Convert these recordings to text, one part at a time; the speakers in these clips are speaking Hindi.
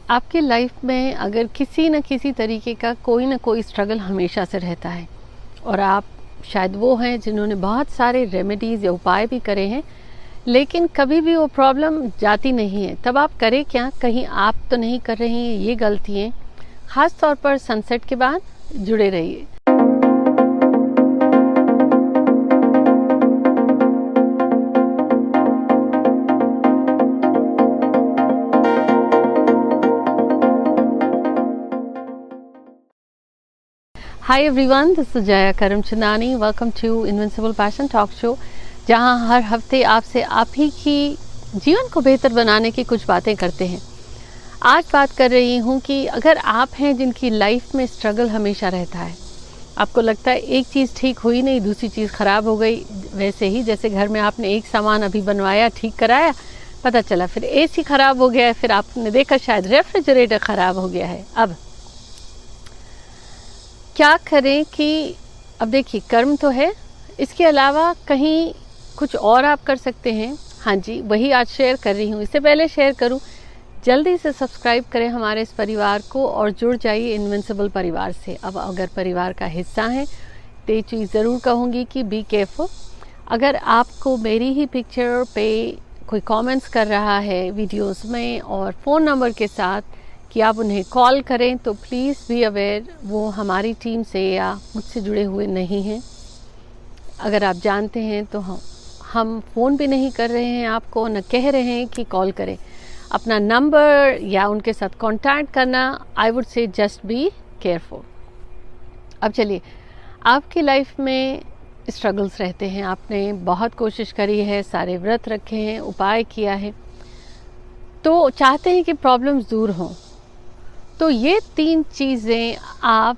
आपकी लाइफ में अगर किसी न किसी तरीके का कोई ना कोई स्ट्रगल हमेशा से रहता है और आप शायद वो हैं जिन्होंने बहुत सारे रेमेडीज़ या उपाय भी करे हैं, लेकिन कभी भी वो प्रॉब्लम जाती नहीं है, तब आप करें क्या? कहीं आप तो नहीं कर रहे हैं ये गलतियाँ? ख़ास तौर पर सनसेट के बाद जुड़े रहिए। Hi everyone, this is Jaya Karamchandani. Welcome to invincible passion talk show, जहां हर हफ्ते आपसे आप ही की जीवन को बेहतर बनाने की कुछ बातें करते हैं। आज बात कर रही हूं कि अगर आप हैं जिनकी लाइफ में स्ट्रगल हमेशा रहता है, आपको लगता है एक चीज़ ठीक हुई नहीं दूसरी चीज़ ख़राब हो गई, वैसे ही जैसे घर में आपने एक सामान अभी बनवाया, ठीक कराया, पता चला फिर एसी ख़राब हो गया है, फिर आपने देखा शायद रेफ्रिजरेटर ख़राब हो गया है। अब क्या करें कि अब देखिए, कर्म तो है, इसके अलावा कहीं कुछ और आप कर सकते हैं। हाँ जी, वही आज शेयर कर रही हूँ। इससे पहले शेयर करूँ, जल्दी से सब्सक्राइब करें हमारे इस परिवार को और जुड़ जाइए इनविंसिबल परिवार से। अब अगर परिवार का हिस्सा हैं तो ये चीज़ ज़रूर कहूँगी कि बी केयरफुल। अगर आपको मेरी ही पिक्चर पे कोई कमेंट्स कर रहा है वीडियोस में और फ़ोन नंबर के साथ कि आप उन्हें कॉल करें, तो प्लीज़ बी अवेयर वो हमारी टीम से या मुझसे जुड़े हुए नहीं हैं। अगर आप जानते हैं तो हम फ़ोन भी नहीं कर रहे हैं आपको, न कह रहे हैं कि कॉल करें। अपना नंबर या उनके साथ कांटेक्ट करना, I would say just be careful. अब चलिए, आपकी लाइफ में स्ट्रगल्स रहते हैं, आपने बहुत कोशिश करी है, सारे व्रत रखे हैं, उपाय किया है, तो चाहते हैं कि प्रॉब्लम्स दूर हों। तो ये 3 चीज़ें आप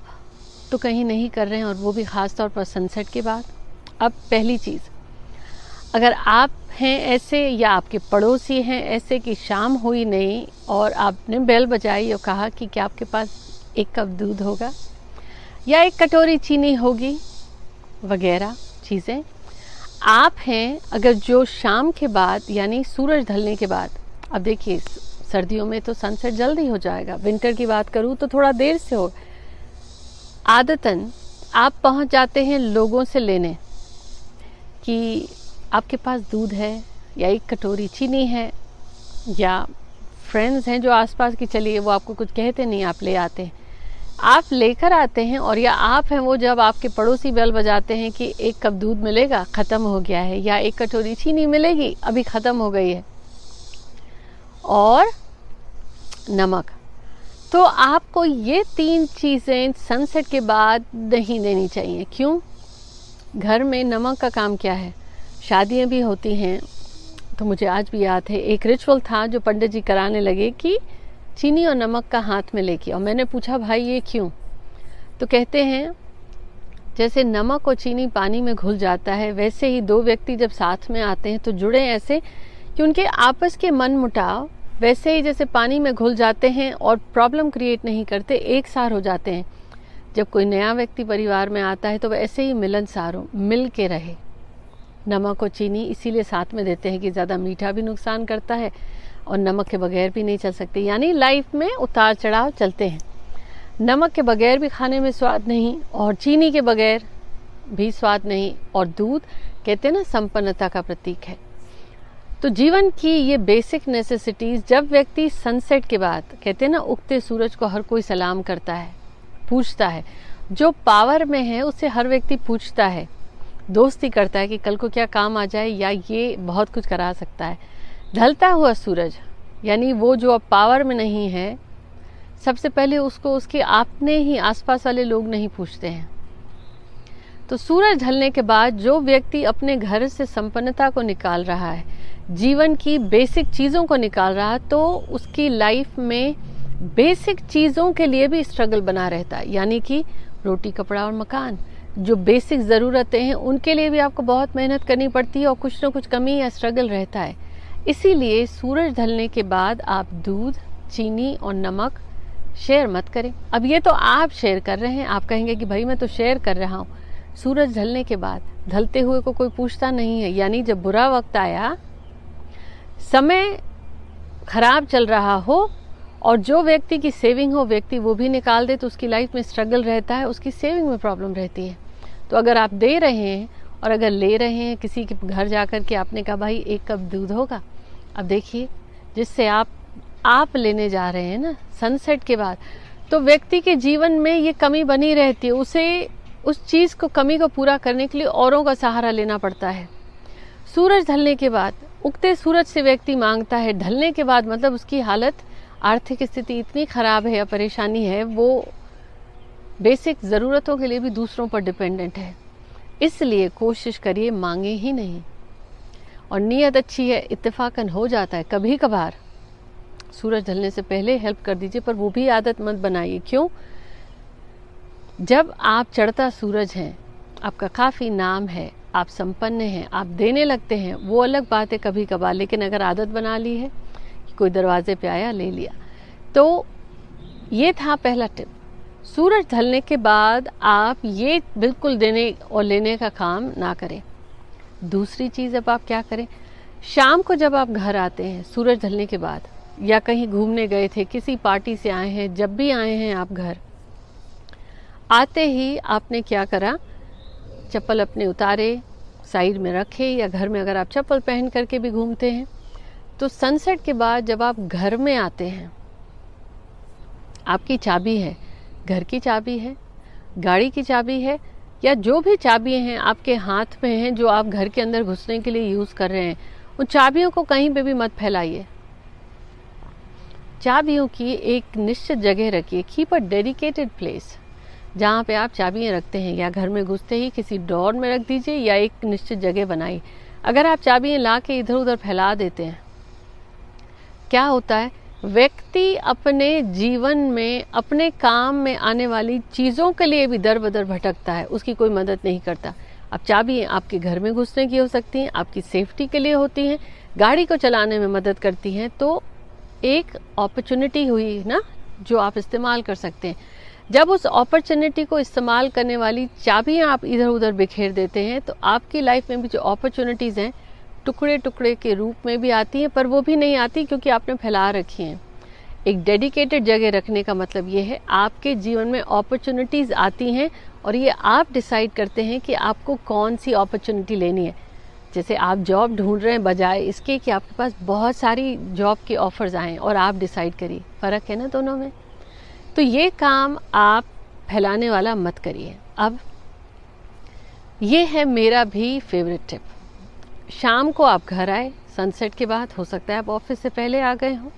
तो कहीं नहीं कर रहे हैं, और वो भी ख़ास तौर पर सनसेट के बाद। अब पहली चीज़, अगर आप हैं ऐसे या आपके पड़ोसी हैं ऐसे कि शाम हुई नहीं और आपने बेल बजाई और कहा कि क्या आपके पास 1 कप दूध होगा या 1 कटोरी चीनी होगी वगैरह चीज़ें, आप हैं अगर जो शाम के बाद यानी सूरज ढलने के बाद, अब देखिए सर्दियों में तो सनसेट जल्दी हो जाएगा, विंटर की बात करूँ तो थोड़ा देर से हो। आदतन आप पहुंच जाते हैं लोगों से लेने कि आपके पास दूध है या 1 कटोरी चीनी है, या फ्रेंड्स हैं जो आसपास की, चलिए वो आपको कुछ कहते नहीं, आप ले आते हैं, आप लेकर आते हैं। और या आप हैं वो जब आपके पड़ोसी बेल बजाते हैं कि 1 कप दूध मिलेगा, ख़त्म हो गया है, या 1 कटोरी चीनी मिलेगी, अभी ख़त्म हो गई है, और नमक। तो आपको ये 3 चीज़ें सनसेट के बाद नहीं देनी चाहिए। क्यों? घर में नमक का काम क्या है? शादियां भी होती हैं, तो मुझे आज भी याद है एक रिचुअल था जो पंडित जी कराने लगे कि चीनी और नमक का हाथ में लेके, और मैंने पूछा भाई ये क्यों? तो कहते हैं जैसे नमक और चीनी पानी में घुल जाता है, वैसे ही 2 व्यक्ति जब साथ में आते हैं तो जुड़े ऐसे कि उनके आपस के मन मुटाव वैसे ही जैसे पानी में घुल जाते हैं और प्रॉब्लम क्रिएट नहीं करते, एक सार हो जाते हैं। जब कोई नया व्यक्ति परिवार में आता है तो वैसे ही मिलनसार हो, मिल के रहे। नमक और चीनी इसीलिए साथ में देते हैं कि ज़्यादा मीठा भी नुकसान करता है और नमक के बगैर भी नहीं चल सकते, यानी लाइफ में उतार चढ़ाव चलते हैं। नमक के बगैर भी खाने में स्वाद नहीं और चीनी के बगैर भी स्वाद नहीं, और दूध कहते हैं ना संपन्नता का प्रतीक है। तो जीवन की ये बेसिक नेसेसिटीज़, जब व्यक्ति सनसेट के बाद, कहते हैं ना उगते सूरज को हर कोई सलाम करता है, पूछता है, जो पावर में है उससे हर व्यक्ति पूछता है, दोस्ती करता है कि कल को क्या काम आ जाए या ये बहुत कुछ करा सकता है। ढलता हुआ सूरज यानी वो जो अब पावर में नहीं है, सबसे पहले उसको उसके आपने ही आसपास वाले लोग नहीं पूछते हैं। तो सूरज ढलने के बाद जो व्यक्ति अपने घर से संपन्नता को निकाल रहा है, जीवन की बेसिक चीज़ों को निकाल रहा है, तो उसकी लाइफ में बेसिक चीज़ों के लिए भी स्ट्रगल बना रहता है, यानी कि रोटी कपड़ा और मकान, जो बेसिक ज़रूरतें हैं उनके लिए भी आपको बहुत मेहनत करनी पड़ती है और कुछ ना कुछ कमी या स्ट्रगल रहता है। इसीलिए सूरज ढलने के बाद आप दूध, चीनी और नमक शेयर मत करें। अब ये तो आप शेयर कर रहे हैं, आप कहेंगे कि भाई मैं तो शेयर कर रहा हूँ। सूरज ढलने के बाद ढलते हुए को कोई पूछता नहीं है, यानी जब बुरा वक्त आया, समय खराब चल रहा हो और जो व्यक्ति की सेविंग हो व्यक्ति वो भी निकाल दे तो उसकी लाइफ में स्ट्रगल रहता है, उसकी सेविंग में प्रॉब्लम रहती है। तो अगर आप दे रहे हैं और अगर ले रहे हैं, किसी के घर जा कर के आपने कहा भाई 1 कप दूध होगा, अब देखिए जिससे आप लेने जा रहे हैं ना सनसेट के बाद, तो व्यक्ति के जीवन में ये कमी बनी रहती है, उसे उस चीज़ को कमी को पूरा करने के लिए औरों का सहारा लेना पड़ता है। सूरज ढलने के बाद, उगते सूरज से व्यक्ति मांगता है, ढलने के बाद मतलब उसकी हालत आर्थिक स्थिति इतनी ख़राब है या परेशानी है, वो बेसिक ज़रूरतों के लिए भी दूसरों पर डिपेंडेंट है। इसलिए कोशिश करिए मांगे ही नहीं। और नीयत अच्छी है, इत्तेफाकन हो जाता है कभी कभार, सूरज ढलने से पहले हेल्प कर दीजिए, पर वो भी आदत मत बनाइए। क्यों? जब आप चढ़ता सूरज हैं, आपका काफ़ी नाम है, आप संपन्न हैं, आप देने लगते हैं, वो अलग बात है कभी कभार, लेकिन अगर आदत बना ली है कि कोई दरवाजे पे आया ले लिया, तो ये था पहला टिप। सूरज ढलने के बाद आप ये बिल्कुल देने और लेने का काम ना करें। दूसरी चीज़ अब आप क्या करें, शाम को जब आप घर आते हैं सूरज ढलने के बाद, या कहीं घूमने गए थे, किसी पार्टी से आए हैं, जब भी आए हैं आप घर, आते ही आपने क्या करा, चप्पल अपने उतारे, साइड में रखे, या घर में अगर आप चप्पल पहन करके भी घूमते हैं, तो सनसेट के बाद जब आप घर में आते हैं, आपकी चाबी है, घर की चाबी है, गाड़ी की चाबी है, या जो भी चाबी हैं आपके हाथ में हैं जो आप घर के अंदर घुसने के लिए यूज़ कर रहे हैं, उन चाबियों को कहीं पे भी मत फैलाइए। चाबियों की एक निश्चित जगह रखिए, कीप अ डेडिकेटेड प्लेस, जहाँ पे आप चाबियाँ रखते हैं, या घर में घुसते ही किसी ड्रॉर में रख दीजिए, या एक निश्चित जगह बनाइए। अगर आप चाबियाँ ला के इधर उधर फैला देते हैं, क्या होता है, व्यक्ति अपने जीवन में अपने काम में आने वाली चीज़ों के लिए भी दर बदर भटकता है, उसकी कोई मदद नहीं करता। अब चाबियाँ आपके घर में घुसने की हो सकती हैं, आपकी सेफ्टी के लिए होती हैं, गाड़ी को चलाने में मदद करती हैं, तो एक अपॉर्चुनिटी हुई ना जो आप इस्तेमाल कर सकते हैं। जब उस अपॉर्चुनिटी को इस्तेमाल करने वाली चाबियाँ आप इधर उधर बिखेर देते हैं, तो आपकी लाइफ में भी जो अपॉर्चुनिटीज़ हैं टुकड़े टुकड़े के रूप में भी आती हैं, पर वो भी नहीं आती क्योंकि आपने फैला रखी हैं। एक डेडिकेटेड जगह रखने का मतलब ये है, आपके जीवन में अपॉर्चुनिटीज़ आती हैं और ये आप डिसाइड करते हैं कि आपको कौन सी अपॉर्चुनिटी लेनी है। जैसे आप जॉब ढूंढ रहे हैं, बजाय इसके कि आपके पास बहुत सारी जॉब के ऑफर्स आएँ और आप डिसाइड करिए, फ़र्क है ना दोनों में। तो ये काम आप फैलाने वाला मत करिए। अब ये है मेरा भी फेवरेट टिप। शाम को आप घर आए, सनसेट के बाद, हो सकता है आप ऑफिस से पहले आ गए हों,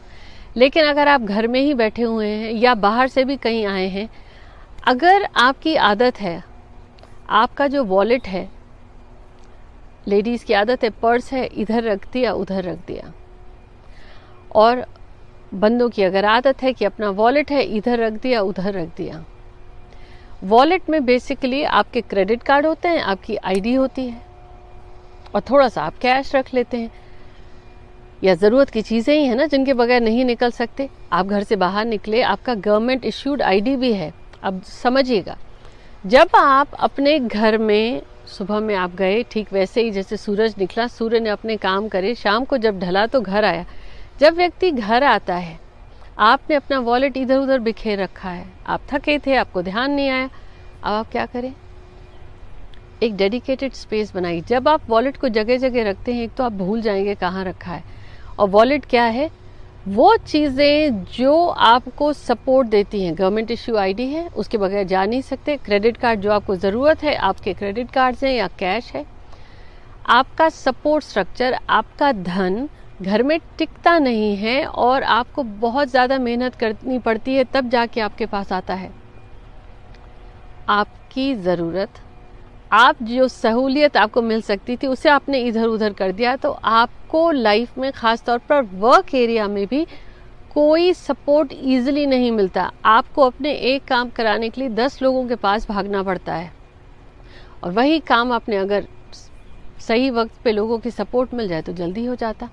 लेकिन अगर आप घर में ही बैठे हुए हैं या बाहर से भी कहीं आए हैं, अगर आपकी आदत है, आपका जो वॉलेट है, लेडीज़ की आदत है, पर्स है, इधर रख दिया उधर रख दिया, और बंदों की अगर आदत है कि अपना वॉलेट है, इधर रख दिया उधर रख दिया। वॉलेट में बेसिकली आपके क्रेडिट कार्ड होते हैं, आपकी आईडी होती है, और थोड़ा सा आप कैश रख लेते हैं, या ज़रूरत की चीज़ें ही हैं ना जिनके बगैर नहीं निकल सकते। आप घर से बाहर निकले, आपका गवर्नमेंट इश्यूड आईडी भी है। अब समझिएगा, जब आप अपने घर में सुबह में आप गए, ठीक वैसे ही जैसे सूरज निकला, सूर्य ने अपने काम करे, शाम को जब ढला तो घर आया। जब व्यक्ति घर आता है, आपने अपना वॉलेट इधर उधर बिखेर रखा है, आप थके थे, आपको ध्यान नहीं आया, अब आप क्या करें, एक डेडिकेटेड स्पेस बनाइए। जब आप वॉलेट को जगह जगह रखते हैं, एक तो आप भूल जाएंगे कहाँ रखा है, और वॉलेट क्या है, वो चीज़ें जो आपको सपोर्ट देती हैं। गवर्नमेंट इश्यू आईडी है, उसके बगैर जा नहीं सकते। क्रेडिट कार्ड जो आपको ज़रूरत है, आपके क्रेडिट कार्ड्स हैं या कैश है। आपका सपोर्ट स्ट्रक्चर, आपका धन घर में टिकता नहीं है और आपको बहुत ज़्यादा मेहनत करनी पड़ती है, तब जाके आपके पास आता है। आपकी ज़रूरत, आप जो सहूलियत आपको मिल सकती थी उसे आपने इधर उधर कर दिया, तो आपको लाइफ में ख़ास तौर पर वर्क एरिया में भी कोई सपोर्ट ईजिली नहीं मिलता। आपको अपने एक काम कराने के लिए 10 लोगों के पास भागना पड़ता है, और वही काम आपने अगर सही वक्त पे लोगों की सपोर्ट मिल जाए तो जल्दी हो जाता।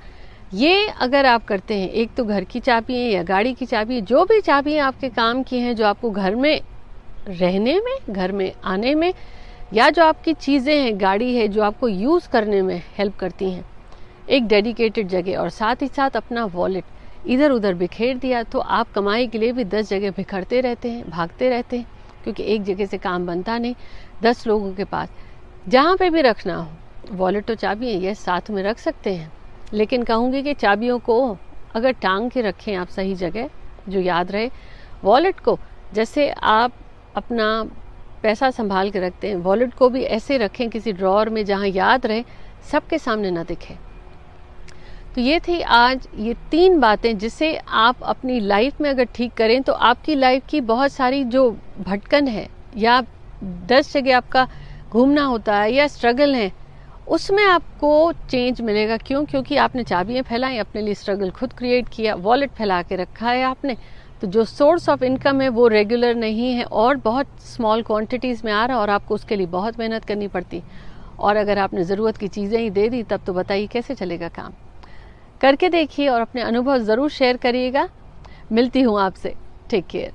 ये अगर आप करते हैं, एक तो घर की चाबी है या गाड़ी की चाबी है, जो भी चाबी आपके काम की हैं, जो आपको घर में रहने में, घर में आने में, या जो आपकी चीज़ें हैं, गाड़ी है जो आपको यूज़ करने में हेल्प करती हैं, एक डेडिकेटेड जगह, और साथ ही साथ अपना वॉलेट, इधर उधर बिखेर दिया तो आप कमाई के लिए भी 10 जगह बिखरते रहते हैं, भागते रहते हैं, क्योंकि एक जगह से काम बनता नहीं। 10 लोगों के पास जहाँ पे भी रखना हो, वॉलेट तो चाबी है, ये साथ में रख सकते हैं, लेकिन कहूँगी कि चाबियों को अगर टांग के रखें आप सही जगह जो याद रहे। वॉलेट को जैसे आप अपना पैसा संभाल के रखते हैं, वॉलेट को भी ऐसे रखें किसी ड्रॉअर में जहाँ याद रहे, सबके सामने ना दिखे। तो ये थी आज ये 3 बातें जिसे आप अपनी लाइफ में अगर ठीक करें तो आपकी लाइफ की बहुत सारी जो भटकन है या 10 जगह आपका घूमना होता है या स्ट्रगल है, उसमें आपको चेंज मिलेगा। क्यों? क्योंकि आपने चाबियाँ फैलाई, अपने लिए स्ट्रगल खुद क्रिएट किया, वॉलेट फैला के रखा है आपने। तो जो सोर्स ऑफ इनकम है वो रेगुलर नहीं है और बहुत स्मॉल क्वांटिटीज़ में आ रहा है और आपको उसके लिए बहुत मेहनत करनी पड़ती। और अगर आपने ज़रूरत की चीज़ें ही दे दी तब तो बताइए कैसे चलेगा काम। करके देखिए और अपने अनुभव ज़रूर शेयर करिएगा। मिलती हूँ आपसे। Take care.